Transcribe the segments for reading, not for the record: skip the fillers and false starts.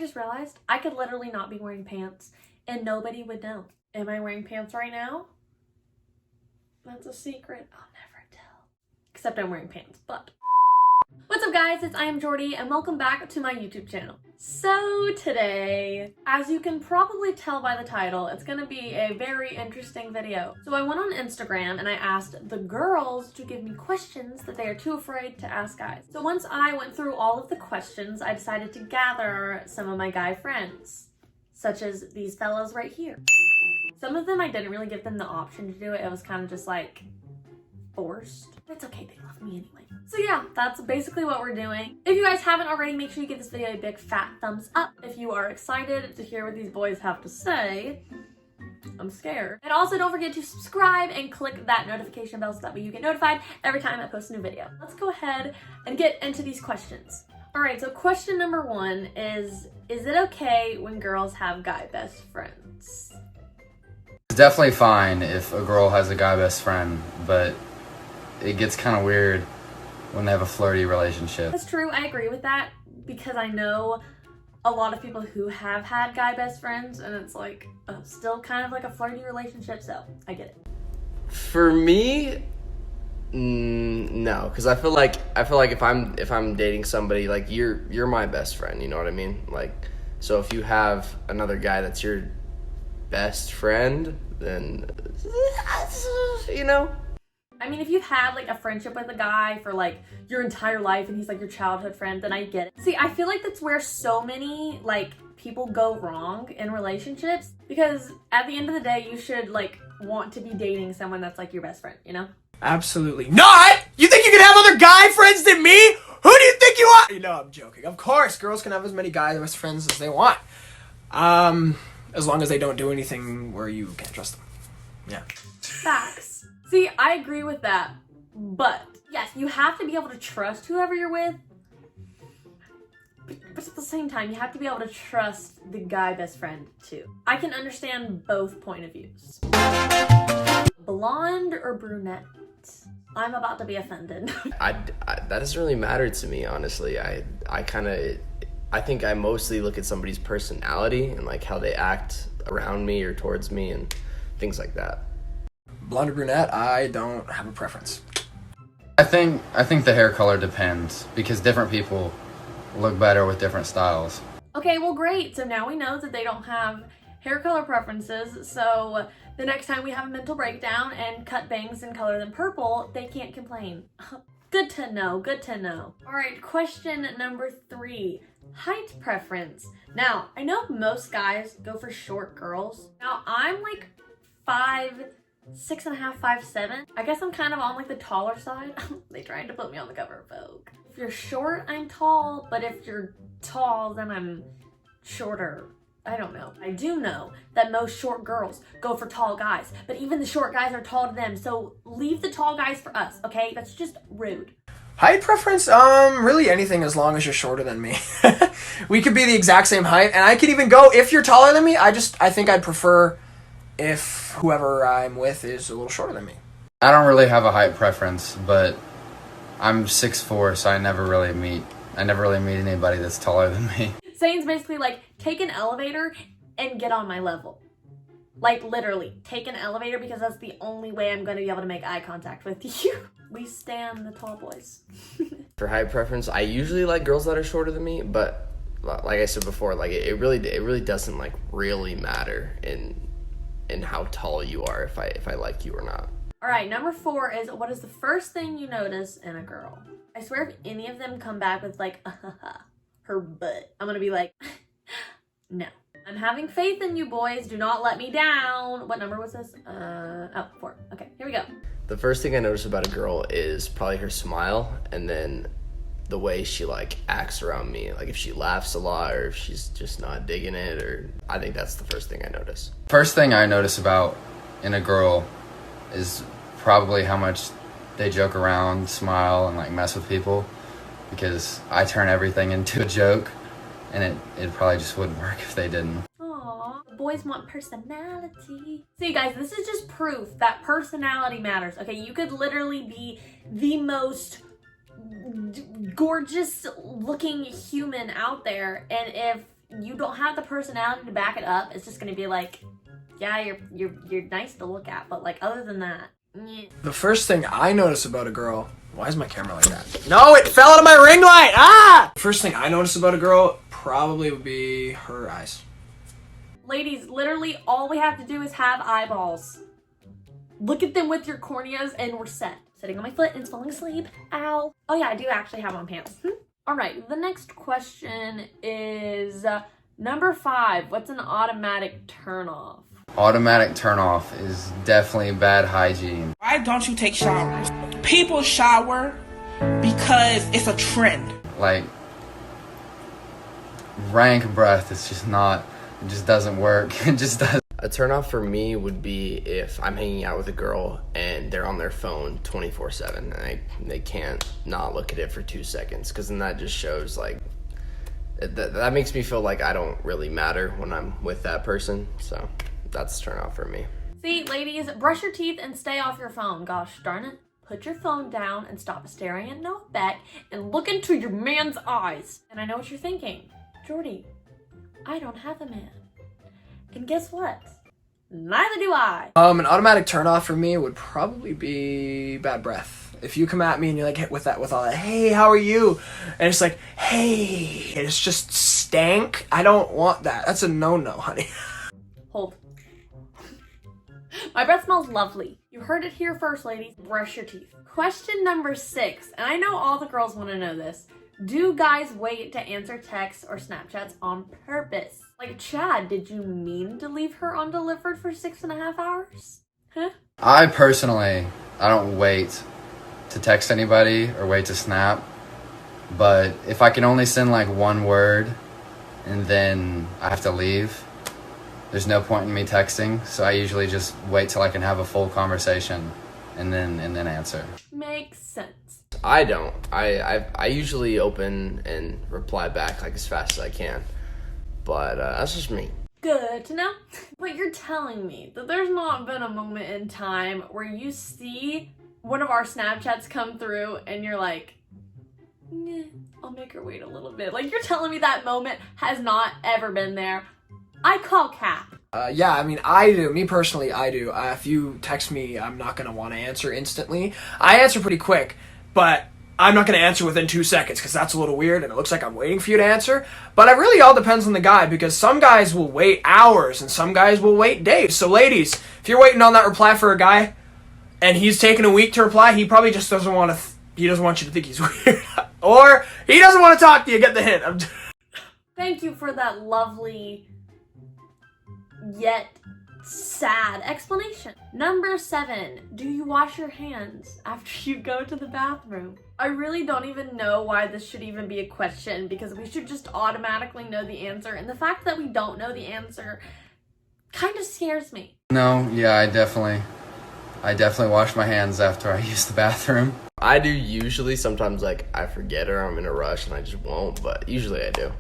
just realized? I could literally not be wearing pants and nobody would know. Am I wearing pants right now? That's a secret. I'll never tell. Except I'm wearing pants, but. What's up guys, I am Jordy and welcome back to my YouTube channel. So today, as you can probably tell by the title, it's gonna be a very interesting video. So I went on Instagram and I asked the girls to give me questions that they are too afraid to ask guys. So once I went through all of the questions, I decided to gather some of my guy friends, such as these fellows right here. Some of them I didn't really give them the option to do it. It was kind of just like forced. It's okay, they love me anyway. So yeah, that's basically what we're doing. If you guys haven't already, make sure you give this video a big fat thumbs up if you are excited to hear what these boys have to say. I'm scared. And also don't forget to subscribe and click that notification bell so that way you get notified every time I post a new video. Let's go ahead and get into these questions. All right, so question number one is it okay when girls have guy best friends? It's definitely fine if a girl has a guy best friend, but it gets kind of weird when they have a flirty relationship. That's true, I agree with that because I know a lot of people who have had guy best friends and it's like still kind of like a flirty relationship, so I get it. For me, no, because I feel like if I'm dating somebody, like you're my best friend, you know what I mean? Like, so if you have another guy that's your best friend, then you know. I mean, if you've had like a friendship with a guy for like your entire life and he's like your childhood friend, then I get it. See, I feel like that's where so many like people go wrong in relationships, because at the end of the day, you should like want to be dating someone that's like your best friend, you know? Absolutely not! You think you can have other guy friends than me? Who do you think you are? You know, I'm joking. Of course, girls can have as many guy best friends as they want. As long as they don't do anything where you can't trust them. Yeah. Facts. See, I agree with that, but yes, you have to be able to trust whoever you're with, but at the same time, you have to be able to trust the guy best friend too. I can understand both point of views. Blonde or brunette? I'm about to be offended. That doesn't really matter to me, honestly. I think I mostly look at somebody's personality and like how they act around me or towards me and things like that. Blonde or brunette, I don't have a preference. I think the hair color depends because different people look better with different styles. Okay, well great. So now we know that they don't have hair color preferences, so the next time we have a mental breakdown and cut bangs and color them purple, they can't complain. Good to know, good to know. All right, question number 3, height preference. Now, I know most guys go for short girls. Now, I'm like 6'5", 5'7". I guess I'm kind of on like the taller side. They tried to put me on the cover of Vogue. If you're short, I'm tall, but if you're tall, then I'm shorter. I don't know. I do know that most short girls go for tall guys, but even the short guys are tall to them, so leave the tall guys for us, okay? That's just rude. Height preference? Really anything as long as you're shorter than me. We could be the exact same height, and I could even go, if you're taller than me, I think I'd prefer if whoever I'm with is a little shorter than me. I don't really have a height preference, but I'm 6'4", so I never really meet anybody that's taller than me. Saying's basically like, take an elevator and get on my level. Like literally, take an elevator because that's the only way I'm gonna be able to make eye contact with you. We stand the tall boys. For height preference, I usually like girls that are shorter than me, but like I said before, like it really doesn't like really matter in how tall you are if I like you or not. All right, number 4 is, what is the first thing you notice in a girl? I swear if any of them come back with like, her butt, I'm gonna be like, no. I'm having faith in you boys, do not let me down. What number was this? 4, okay, here we go. The first thing I notice about a girl is probably her smile, and then the way she like acts around me. Like if she laughs a lot or if she's just not digging it, or I think that's the first thing I notice. First thing I notice about in a girl is probably how much they joke around, smile, and like mess with people, because I turn everything into a joke, and it probably just wouldn't work if they didn't. Aww, boys want personality. See guys, this is just proof that personality matters, okay? You could literally be the most gorgeous looking human out there, and if you don't have the personality to back it up, it's just gonna be like, yeah, you're nice to look at, but like other than that, yeah. The first thing I notice about a girl, why is my camera like that? No, it fell out of my ring light. Ah! First thing I notice about a girl probably would be her eyes. Ladies, literally all we have to do is have eyeballs. Look at them with your corneas and we're set. Sitting on my foot and falling asleep. Ow. Oh yeah, I do actually have on pants. All right, the next question is number 5. What's an automatic turnoff? Automatic turnoff is definitely bad hygiene. Why don't you take showers? People shower because it's a trend. Like, rank breath is just not, it just doesn't work. It just doesn't. A turnoff for me would be if I'm hanging out with a girl and they're on their phone 24/7 and they can't not look at it for 2 seconds, because then that just shows like that makes me feel like I don't really matter when I'm with that person. So that's a turnoff for me. See, ladies, brush your teeth and stay off your phone. Gosh darn it. Put your phone down and stop staring at no back and look into your man's eyes. And I know what you're thinking. Jordy, I don't have a man. And guess what? Neither do I. An automatic turnoff for me would probably be bad breath. If you come at me and you're like hit with all that, hey, how are you? And it's like, hey, and it's just stank. I don't want that. That's a no-no, honey. Hold. My breath smells lovely. You heard it here first, ladies. Brush your teeth. Question number 6, and I know all the girls want to know this. Do guys wait to answer texts or Snapchats on purpose? Like, Chad, did you mean to leave her undelivered for 6.5 hours? Huh? I personally, I don't wait to text anybody or wait to snap. But if I can only send like one word and then I have to leave, there's no point in me texting. So I usually just wait till I can have a full conversation and then answer. Makes sense. I don't. I usually open and reply back like as fast as I can. But that's just me. Good to know. But you're telling me that there's not been a moment in time where you see one of our Snapchats come through and you're like, nah, I'll make her wait a little bit. Like, you're telling me that moment has not ever been there. I call cap. Yeah, I mean, I do. Me personally, I do. If you text me, I'm not going to want to answer instantly. I answer pretty quick, but I'm not going to answer within 2 seconds because that's a little weird and it looks like I'm waiting for you to answer. But it really all depends on the guy, because some guys will wait hours and some guys will wait days. So ladies, if you're waiting on that reply for a guy and he's taking a week to reply, he probably just doesn't want to, he doesn't want you to think he's weird. Or he doesn't want to talk to you. Get the hint. Thank you for that lovely yet sad explanation. Number 7, do you wash your hands after you go to the bathroom? I really don't even know why this should even be a question, because we should just automatically know the answer, and the fact that we don't know the answer kind of scares me. No, yeah, I definitely wash my hands after I use the bathroom. I do usually. Sometimes like I forget or I'm in a rush and I just won't, but usually I do.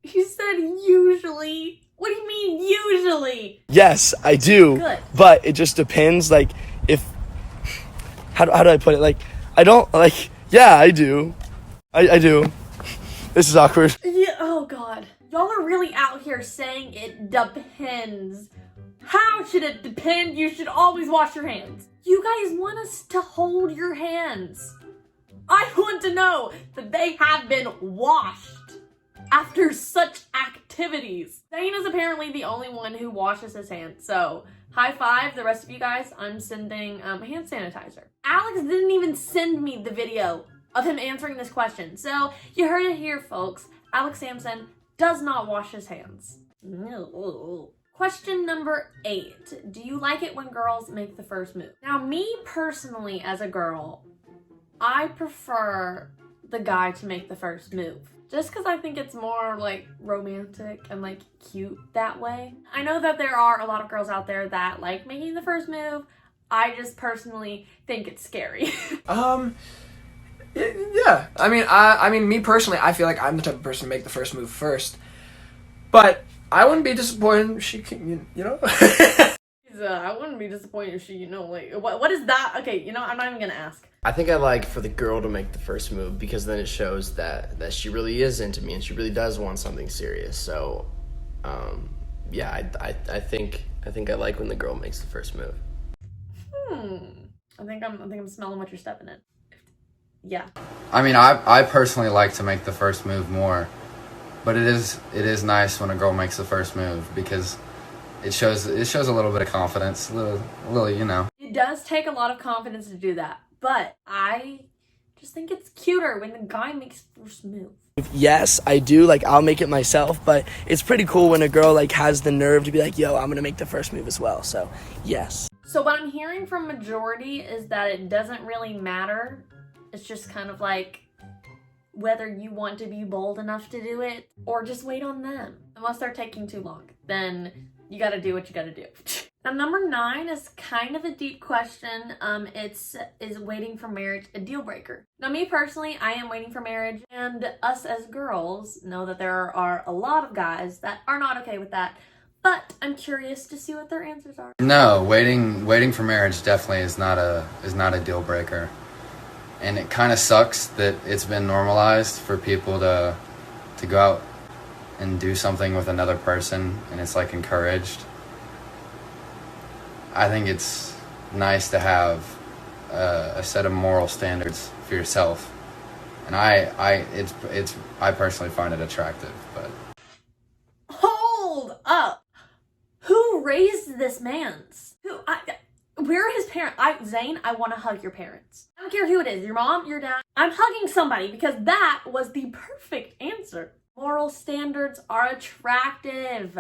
You said usually. What do you mean usually? Yes, I do. Good. But it just depends, like, if... How do I put it? Like, I don't, like... Yeah, I do. I do. This is awkward. Yeah, oh god. Y'all are really out here saying it depends. How should it depend? You should always wash your hands. You guys want us to hold your hands. I want to know that they have been washed after such activities. Zane is apparently the only one who washes his hands, so high five, the rest of you guys. I'm sending hand sanitizer. Alex didn't even send me the video of him answering this question, so you heard it here, folks. Alex Sampson does not wash his hands. No. Question number 8. Do you like it when girls make the first move? Now, me personally as a girl, I prefer the guy to make the first move. Just because I think it's more like romantic and like cute that way. I know that there are a lot of girls out there that like making the first move. I just personally think it's scary. Yeah. I mean, me personally, I feel like I'm the type of person to make the first move first. But I wouldn't be disappointed if she can, you know? I wouldn't be disappointed if she, you know, like, what is that? Okay, you know, I'm not even gonna ask. I think I like for the girl to make the first move, because then it shows that she really is into me and she really does want something serious. So Yeah, I think I like when the girl makes the first move. I think I'm smelling what you're stepping in. Yeah. I mean, I personally like to make the first move more, but it is nice when a girl makes the first move because it shows a little bit of confidence, a little, you know. It does take a lot of confidence to do that, but I just think it's cuter when the guy makes the first move. Yes, I do. Like, I'll make it myself, but it's pretty cool when a girl, like, has the nerve to be like, yo, I'm gonna make the first move as well. So, yes. So what I'm hearing from majority is that it doesn't really matter. It's just kind of like whether you want to be bold enough to do it or just wait on them. Unless they're taking too long, then you gotta do what you gotta do. Now, number 9 is kind of a deep question. Is waiting for marriage a deal breaker? Now, me personally, I am waiting for marriage, and us as girls know that there are a lot of guys that are not okay with that. But I'm curious to see what their answers are. No, waiting for marriage definitely is not a deal breaker. And it kind of sucks that it's been normalized for people to go out and do something with another person, and it's like encouraged. I think it's nice to have a set of moral standards for yourself, and I personally find it attractive. But Hold up, who raised this man's? Where are his parents? Zane, I want to hug your parents. I don't care who it is, your mom, your dad. I'm hugging somebody because that was the perfect answer. Moral standards are attractive.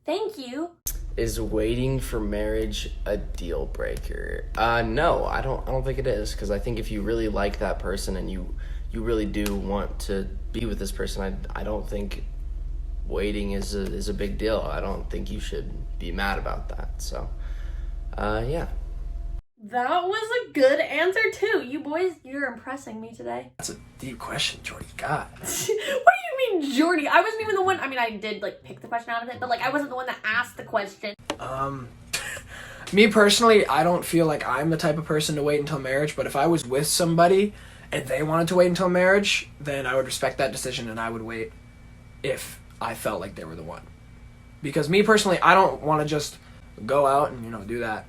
Thank you. Is waiting for marriage a deal breaker? No, I don't think it is, because I think if you really like that person and you really do want to be with this person, I don't think waiting is a big deal. I don't think you should be mad about that. So, yeah. That was a good answer too. You boys, you're impressing me today. That's a deep question, Jordy. God. What do you mean, Jordy? I wasn't even the one. I mean, I did like pick the question out of it, but like I wasn't the one that asked the question. Me personally, I don't feel like I'm the type of person to wait until marriage, but if I was with somebody and they wanted to wait until marriage, then I would respect that decision and I would wait if I felt like they were the one. Because me personally, I don't want to just go out and, do that.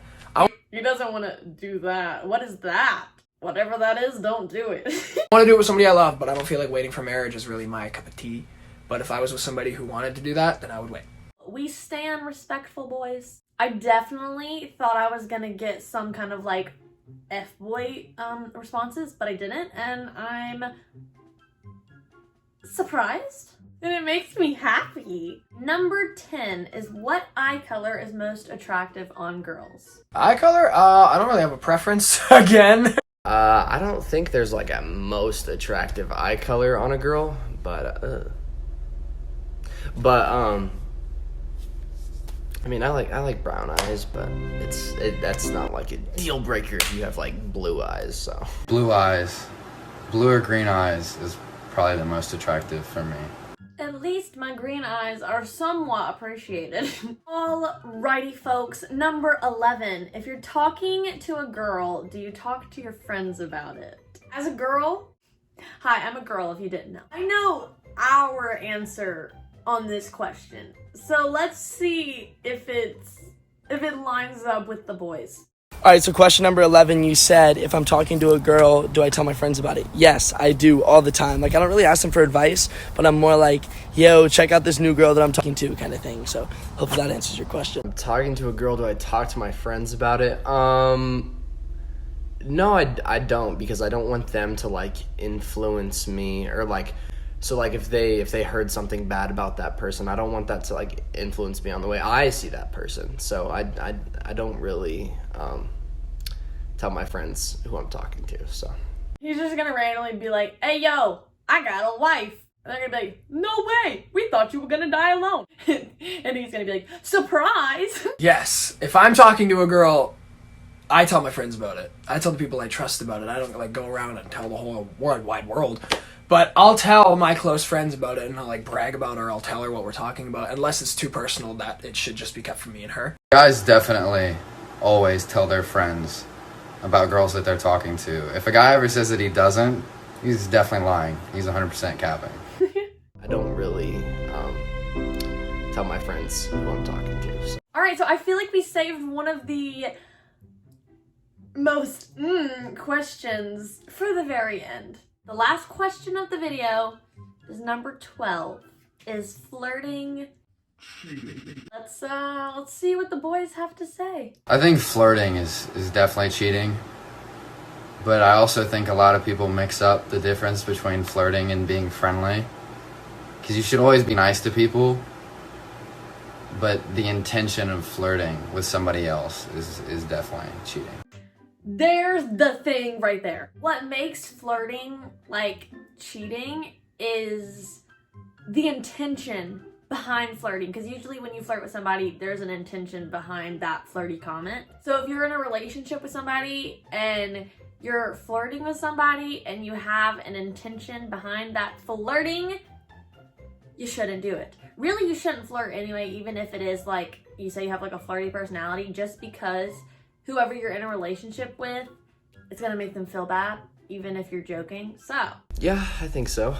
He doesn't want to do that. What is that? Whatever that is, don't do it. I want to do it with somebody I love, but I don't feel like waiting for marriage is really my cup of tea. But if I was with somebody who wanted to do that, then I would wait. We stand respectful boys. I definitely thought I was gonna get some kind of like F-boy responses, but I didn't, and I'm surprised. And it makes me happy. Number 10 is what eye color is most attractive on girls? Eye color? I don't really have a preference, again. I don't think there's like a most attractive eye color on a girl, but I mean, I like brown eyes, but that's not like a deal breaker if you have like blue eyes. So blue or green eyes is probably the most attractive for me. At least my green eyes are somewhat appreciated. Alrighty, folks. Number 11. If you're talking to a girl, do you talk to your friends about it? As a girl, hi, I'm a girl if you didn't know. I know our answer on this question. So let's see if it lines up with the boys. All right, so question number 11, you said, if I'm talking to a girl, do I tell my friends about it? Yes, I do all the time. Like, I don't really ask them for advice, but I'm more like, yo, check out this new girl that I'm talking to kind of thing. So hopefully that answers your question. I'm talking to a girl, do I talk to my friends about it? No, I don't, because I don't want them to like influence me or like, so like if they heard something bad about that person, I don't want that to like influence me on the way I see that person. So I don't really tell my friends who I'm talking to. So He's just gonna randomly be like, hey yo, I got a wife. And they're gonna be like, no way, we thought you were gonna die alone. And he's gonna be like, surprise. Yes, if I'm talking to a girl, I tell my friends about it. I tell the people I trust about it. I don't like go around and tell the whole wide world. But I'll tell my close friends about it, and I'll like brag about her. I'll tell her what we're talking about, unless it's too personal that it should just be kept from me and her. Guys definitely always tell their friends about girls that they're talking to. If a guy ever says that he doesn't, he's definitely lying. He's 100% capping. I don't really tell my friends who I'm talking to. So. All right, so I feel like we saved one of the most questions for the very end. The last question of the video is number 12. Is flirting cheating? Let's see what the boys have to say. I think flirting is definitely cheating. But I also think a lot of people mix up the difference between flirting and being friendly. Because you should always be nice to people. But the intention of flirting with somebody else is definitely cheating. There's the thing right there. What makes flirting like cheating is the intention behind flirting, because usually when you flirt with somebody, there's an intention behind that flirty comment. So if you're in a relationship with somebody and you're flirting with somebody and you have an intention behind that flirting, you shouldn't do it. Really, you shouldn't flirt anyway, even if it is like, you say you have like a flirty personality, just because whoever you're in a relationship with, it's gonna make them feel bad, even if you're joking. So Yeah, I think so.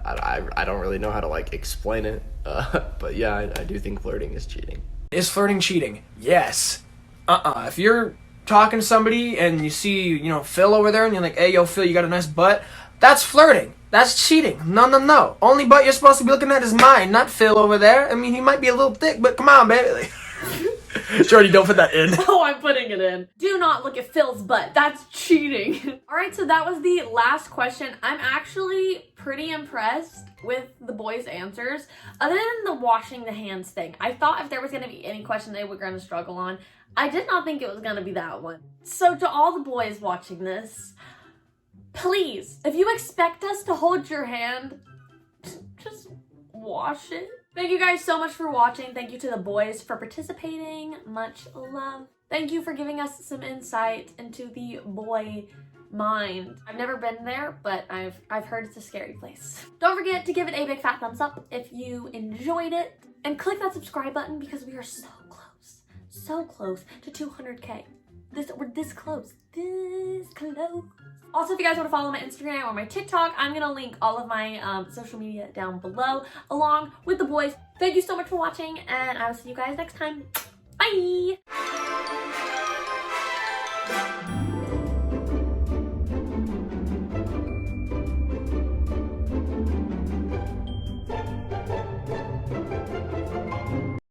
I don't really know how to like explain it, but yeah, I do think flirting is cheating. Is flirting cheating? Yes. If you're talking to somebody and you see, Phil over there and you're like, hey, yo, Phil, you got a nice butt, that's flirting. That's cheating. No. Only butt you're supposed to be looking at is mine, not Phil over there. I mean, he might be a little thick, but come on, baby. Shorty, don't put that in. Oh, I'm putting it in. Do not look at Phil's butt. That's cheating. All right, so that was the last question. I'm actually pretty impressed with the boys' answers. Other than the washing the hands thing, I thought if there was going to be any question they were going to struggle on, I did not think it was going to be that one. So to all the boys watching this, please, if you expect us to hold your hand, just wash it. Thank you guys so much for watching. Thank you to the boys for participating. Much love. Thank you for giving us some insight into the boy mind. I've never been there, but I've heard it's a scary place. Don't forget to give it a big fat thumbs up if you enjoyed it. And click that subscribe button because we are so close to 200K. We're this close. Also, if you guys want to follow my Instagram or my TikTok, I'm going to link all of my social media down below, along with the boys. Thank you so much for watching, and I will see you guys next time. Bye!